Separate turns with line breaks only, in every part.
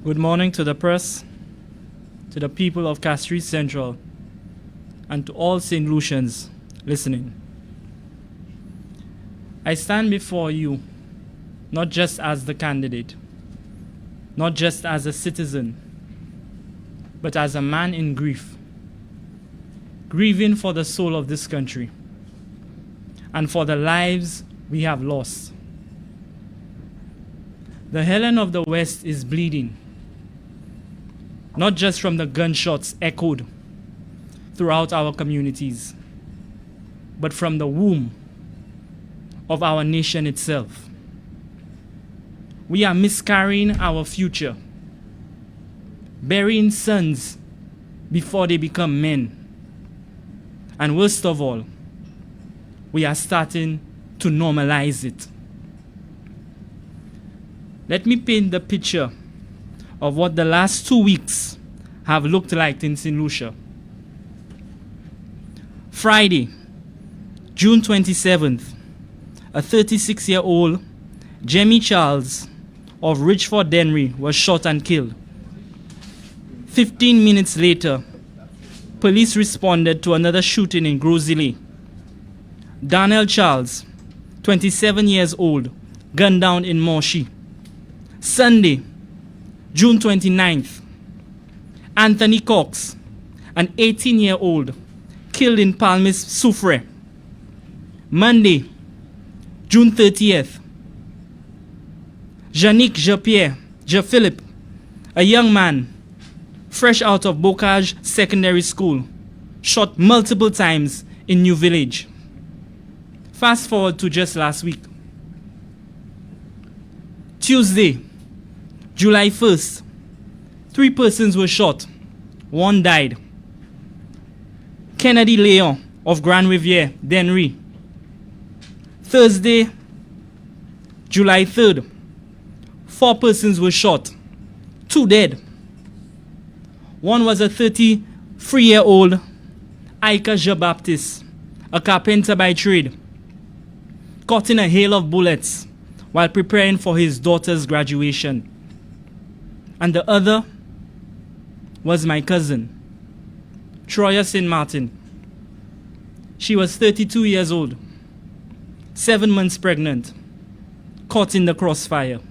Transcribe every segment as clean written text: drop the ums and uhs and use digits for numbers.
Good morning to the press, to the people of Castries Central, and to all Saint Lucians listening. I stand before you not just as the candidate, not just as a citizen, but as a man in grief, grieving for the soul of this country and for the lives we have lost. The Helen of the West is bleeding, not just from the gunshots echoed throughout our communities, but from the womb of our nation itself. We are miscarrying our future, burying sons before they become men. And worst of all, we are starting to normalize it. Let me paint the picture of what the last 2 weeks have looked like in Saint Lucia. Friday, June 27th, a 36-year-old Jemmy Charles of Richford Dennery was shot and killed. 15 minutes later, police responded to another shooting in Grosile. Daniel Charles, 27 years old, gunned down in Moshi. Sunday, June 29th, Anthony Cox, an 18-year-old, killed in Palmis Soufre. Monday, June 30th, Yannick Jean-Philippe, a young man, fresh out of Bocage Secondary School, shot multiple times in New Village. Fast forward to just last week. Tuesday, July 1st, 3 persons were shot. 1 died. Kennedy Leon of Grand Riviere, Dennery. Thursday, July 3rd, 4 persons were shot. 2 dead. One was a 33-year-old Ika Jean-Baptiste, a carpenter by trade, caught in a hail of bullets while preparing for his daughter's graduation. And the other was my cousin, Troya St. Martin. She was 32 years old, 7 months pregnant, caught in the crossfire.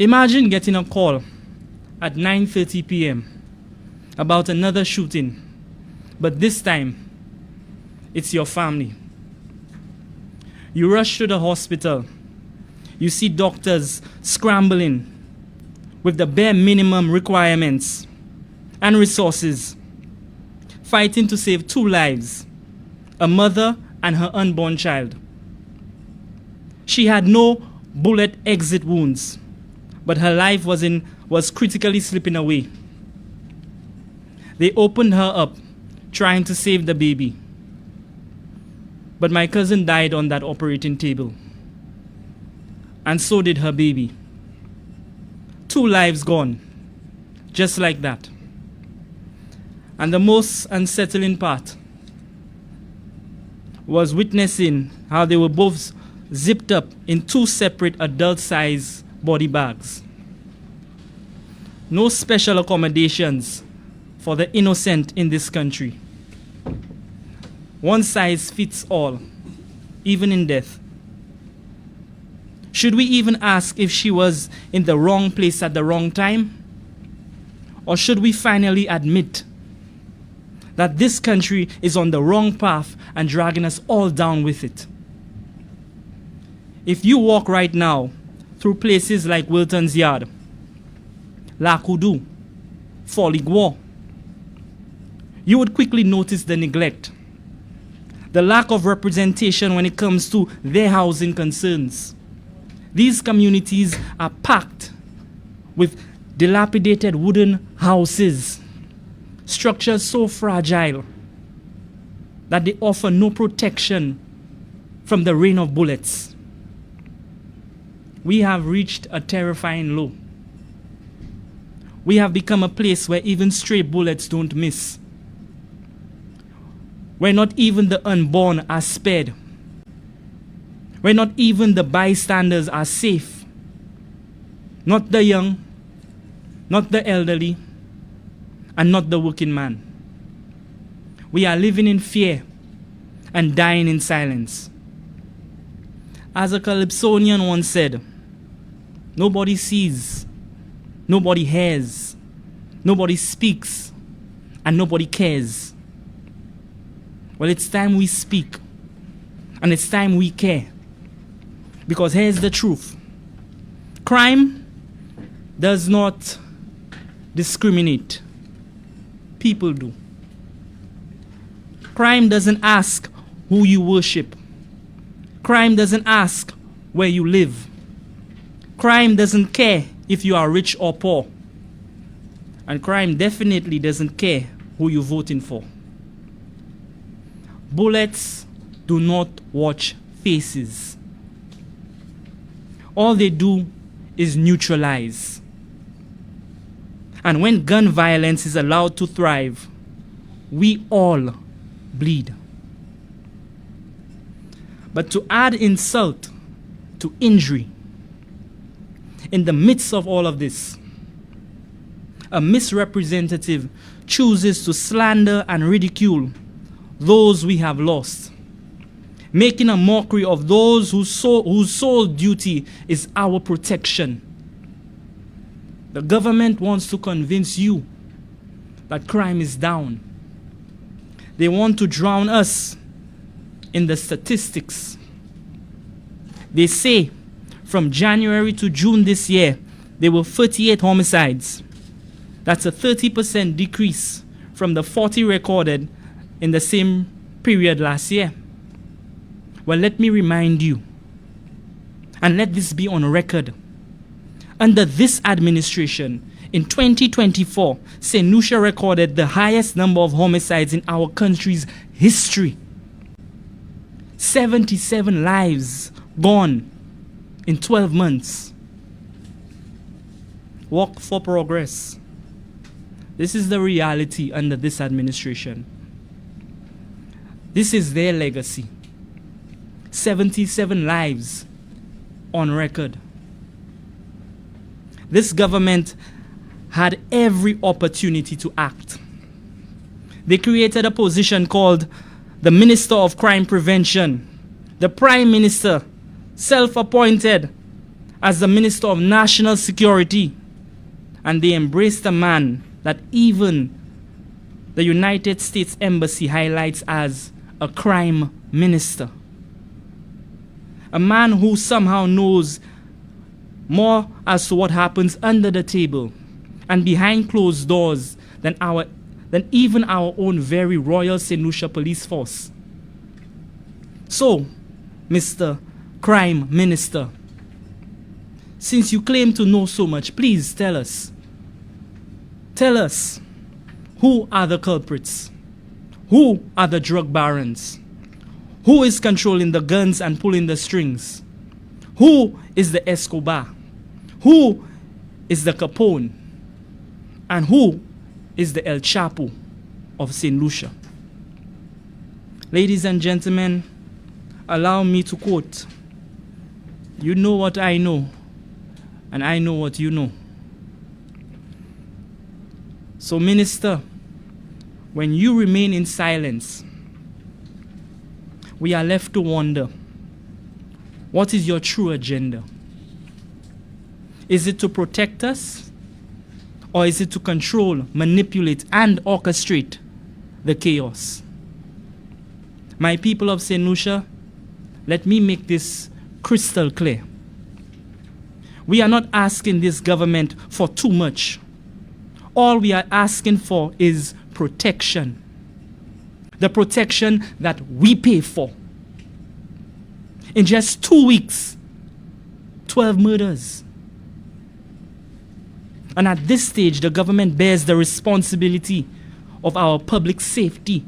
Imagine getting a call at 9:30 p.m. about another shooting, but this time it's your family. You rush to the hospital. You see doctors scrambling with the bare minimum requirements and resources, fighting to save 2 lives, a mother and her unborn child. She had no bullet exit wounds, but her life was critically slipping away. They opened her up, trying to save the baby. But my cousin died on that operating table. And so did her baby. 2 lives gone, just like that. And the most unsettling part was witnessing how they were both zipped up in 2 separate adult-sized body bags. No special accommodations for the innocent in this country. One size fits all, even in death. Should we even ask if she was in the wrong place at the wrong time? Or should we finally admit that this country is on the wrong path and dragging us all down with it? If you walk right now through places like Wilton's Yard, La Coudou, Foligua, you would quickly notice the neglect, the lack of representation when it comes to their housing concerns. These communities are packed with dilapidated wooden houses, structures so fragile that they offer no protection from the rain of bullets. We have reached a terrifying low. We have become a place where even stray bullets don't miss, where not even the unborn are spared, where not even the bystanders are safe. not the young, not the elderly, and not the working man. We are living in fear and dying in silence. As a Calypsonian once said, nobody sees, nobody hears, nobody speaks, and nobody cares. Well, it's time we speak, and it's time we care. Because here's the truth. Crime does not discriminate. People do. Crime doesn't ask who you worship. Crime doesn't ask where you live. Crime doesn't care if you are rich or poor. And crime definitely doesn't care who you're voting for. Bullets do not watch faces. All they do is neutralize. And when gun violence is allowed to thrive, we all bleed. But to add insult to injury, in the midst of all of this, a misrepresentative chooses to slander and ridicule those we have lost, making a mockery of those whose sole duty is our protection. The government wants to convince you that crime is down. They want to drown us in the statistics. They say from January to June this year, there were 38 homicides. That's a 30% decrease from the 40 recorded in the same period last year. Well, let me remind you, and let this be on record. Under this administration, in 2024, Saint Lucia recorded the highest number of homicides in our country's history. 77 lives gone in 12 months. Walk for progress. This is the reality under this administration. This is their legacy. 77 lives on record. This government had every opportunity to act. They created a position called the Minister of Crime Prevention. The Prime Minister, self-appointed as the Minister of National Security. And they embraced a man that even the United States Embassy highlights as a crime minister. A man who somehow knows more as to what happens under the table and behind closed doors than even our own very Royal Saint Lucia Police Force. So, Mr. Crime Minister, since you claim to know so much, please tell us. Tell us, who are the culprits? Who are the drug barons? Who is controlling the guns and pulling the strings? Who is the Escobar? Who is the Capone? And who is the El Chapo of Saint Lucia? Ladies and gentlemen, allow me to quote, "You know what I know, and I know what you know." So, Minister, when you remain in silence, we are left to wonder, what is your true agenda? Is it to protect us? Or is it to control, manipulate, and orchestrate the chaos? My people of Saint Lucia, let me make this crystal clear. We are not asking this government for too much. All we are asking for is protection. The protection that we pay for. In just 2 weeks, 12 murders. And at this stage, the government bears the responsibility of our public safety.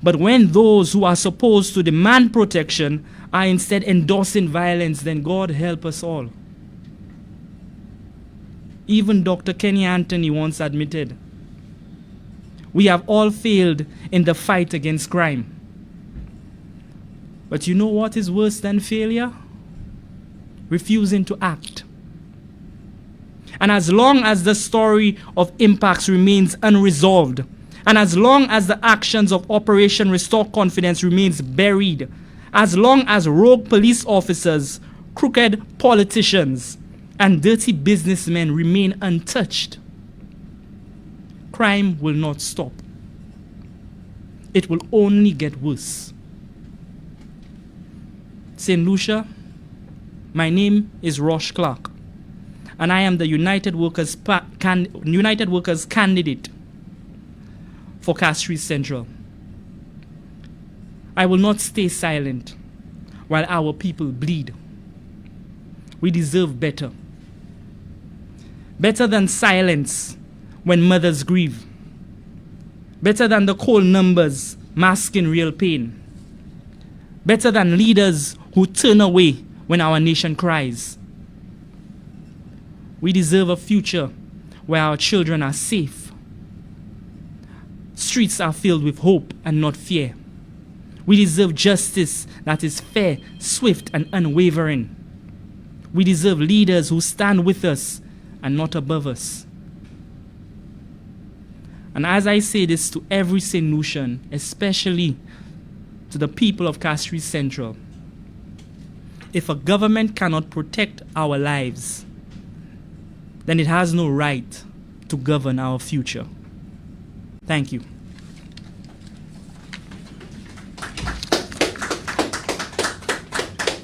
But when those who are supposed to demand protection are instead endorsing violence, then God help us all. Even Dr. Kenny Anthony once admitted, we have all failed in the fight against crime. But you know what is worse than failure? Refusing to act. And as long as the story of impacts remains unresolved, and as long as the actions of Operation Restore Confidence remains buried, as long as rogue police officers, crooked politicians, and dirty businessmen remain untouched, crime will not stop. It will only get worse. Saint Lucia, my name is Rosh Clarke, and I am the United Workers Candidate for Castries Central. I will not stay silent while our people bleed. We deserve better. Better than silence when mothers grieve. Better than the cold numbers masking real pain. Better than leaders who turn away when our nation cries. We deserve a future where our children are safe. Streets are filled with hope and not fear. We deserve justice that is fair, swift, and unwavering. We deserve leaders who stand with us and not above us. And as I say this to every Saint Lucian, especially to the people of Castries Central, if a government cannot protect our lives, then it has no right to govern our future. Thank you.